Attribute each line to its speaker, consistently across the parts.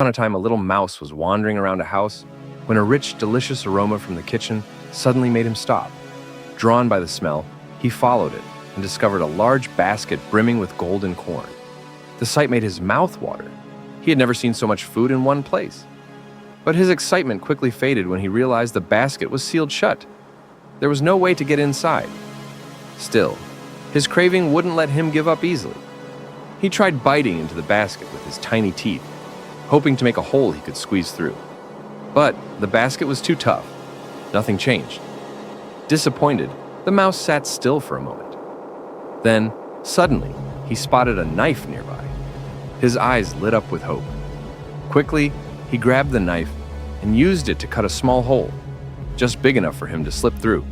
Speaker 1: On a time, a little mouse was wandering around a house when a rich, delicious aroma from the kitchen suddenly made him stop. Drawn by the smell, he followed it and discovered a large basket brimming with golden corn. The sight made his mouth water. He had never seen so much food in one place. But his excitement quickly faded when he realized the basket was sealed shut. There was no way to get inside. Still, his craving wouldn't let him give up easily. He tried biting into the basket with his tiny teeth, hoping to make a hole he could squeeze through. But the basket was too tough. Nothing changed. Disappointed, the mouse sat still for a moment. Then, suddenly, he spotted a knife nearby. His eyes lit up with hope. Quickly, he grabbed the knife and used it to cut a small hole, just big enough for him to slip through.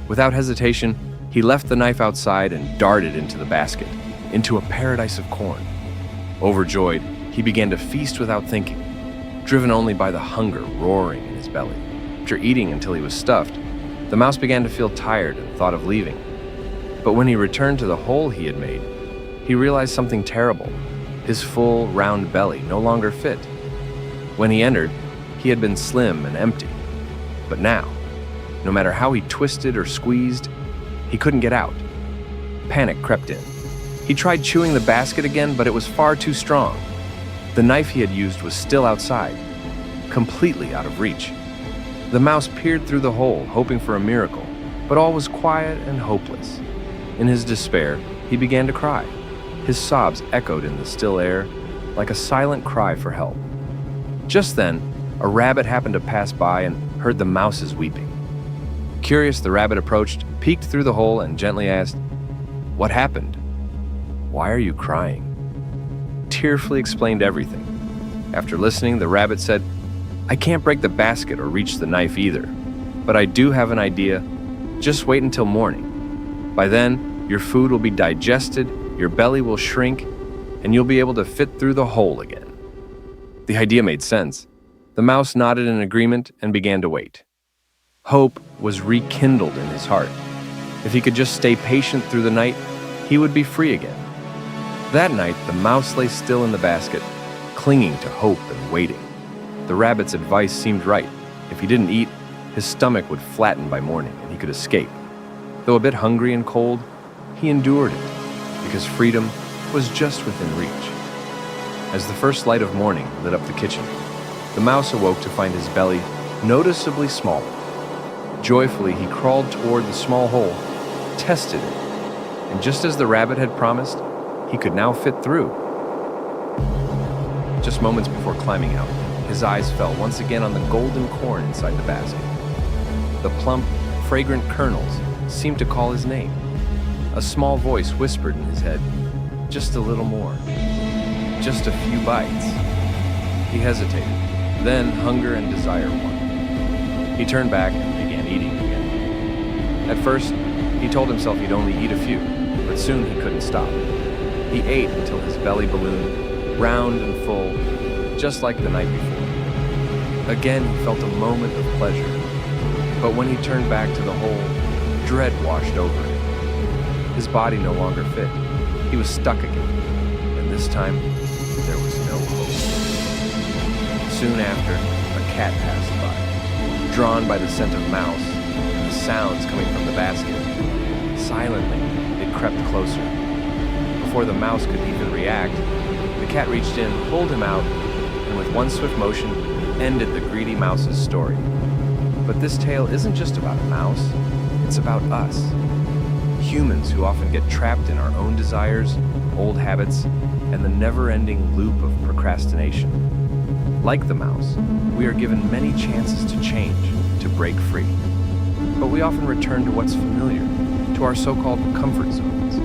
Speaker 1: Without hesitation, he left the knife outside and darted into the basket, into a paradise of corn. Overjoyed, he began to feast without thinking, driven only by the hunger roaring in his belly. After eating until he was stuffed, the mouse began to feel tired and thought of leaving. But when he returned to the hole he had made, he realized something terrible. His full, round belly no longer fit. When he entered, he had been slim and empty. But now, no matter how he twisted or squeezed, he couldn't get out. Panic crept in. He tried chewing the basket again, but it was far too strong. The knife he had used was still outside, completely out of reach. The mouse peered through the hole, hoping for a miracle, but all was quiet and hopeless. In his despair, he began to cry. His sobs echoed in the still air, like a silent cry for help. Just then, a rabbit happened to pass by and heard the mouse's weeping. Curious, the rabbit approached, peeked through the hole, and gently asked, "What happened? Why are you crying?" Tearfully explained everything. After listening, the rabbit said, "I can't break the basket or reach the knife either, but I do have an idea. Just wait until morning. By then, your food will be digested, your belly will shrink, and you'll be able to fit through the hole again." The idea made sense. The mouse nodded in agreement and began to wait. Hope was rekindled in his heart. If he could just stay patient through the night, he would be free again. That night, the mouse lay still in the basket, clinging to hope and waiting. The rabbit's advice seemed right. If he didn't eat, his stomach would flatten by morning and he could escape. Though a bit hungry and cold, he endured it, because freedom was just within reach. As the first light of morning lit up the kitchen, the mouse awoke to find his belly noticeably smaller. Joyfully, he crawled toward the small hole, tested it, and just as the rabbit had promised, he could now fit through. Just moments before climbing out, his eyes fell once again on the golden corn inside the basket. The plump, fragrant kernels seemed to call his name. A small voice whispered in his head, "Just a little more. Just a few bites." He hesitated. Then hunger and desire won. He turned back and began eating again. At first, he told himself he'd only eat a few, but soon he couldn't stop. He ate until his belly ballooned, round and full, just like the night before. Again, he felt a moment of pleasure. But when he turned back to the hole, dread washed over him. His body no longer fit. He was stuck again. And this time, there was no hope. Soon after, a cat passed by, drawn by the scent of mouse and the sounds coming from the basket. Silently, it crept closer. Before the mouse could even react, the cat reached in, pulled him out, and with one swift motion, ended the greedy mouse's story. But this tale isn't just about a mouse, it's about us. Humans who often get trapped in our own desires, old habits, and the never-ending loop of procrastination. Like the mouse, we are given many chances to change, to break free. But we often return to what's familiar, to our so-called comfort zones,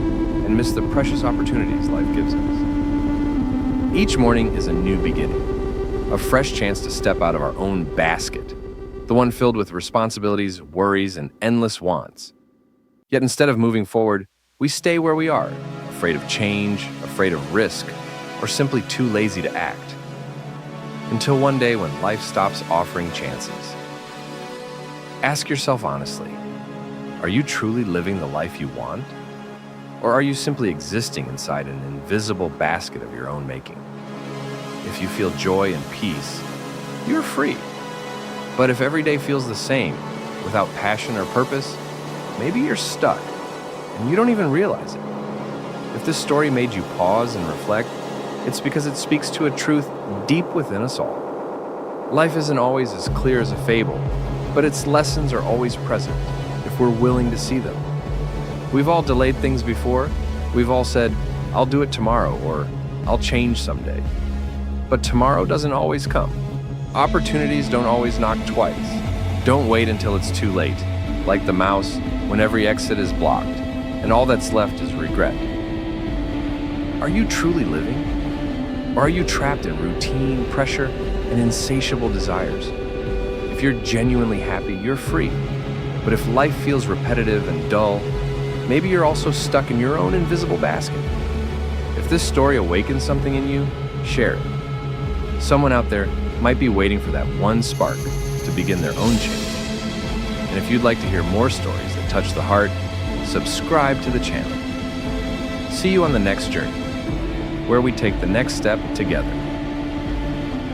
Speaker 1: and miss the precious opportunities life gives us. Each morning is a new beginning, a fresh chance to step out of our own basket, the one filled with responsibilities, worries, and endless wants. Yet instead of moving forward, we stay where we are, afraid of change, afraid of risk, or simply too lazy to act. Until one day when life stops offering chances. Ask yourself honestly, are you truly living the life you want? Or are you simply existing inside an invisible basket of your own making? if you feel joy and peace, you're free. But if every day feels the same, without passion or purpose, maybe you're stuck, and you don't even realize it. If this story made you pause and reflect, it's because it speaks to a truth deep within us all. Life isn't always as clear as a fable, but its lessons are always present if we're willing to see them. We've all delayed things before. We've all said, "I'll do it tomorrow," or "I'll change someday." But tomorrow doesn't always come. Opportunities don't always knock twice. Don't wait until it's too late, like the mouse, when every exit is blocked, and all that's left is regret. Are you truly living? Or are you trapped in routine, pressure, and insatiable desires? If you're genuinely happy, you're free. But if life feels repetitive and dull, maybe you're also stuck in your own invisible basket. If this story awakens something in you, share it. Someone out there might be waiting for that one spark to begin their own change. And if you'd like to hear more stories that touch the heart, subscribe to the channel. See you on the next journey, where we take the next step together.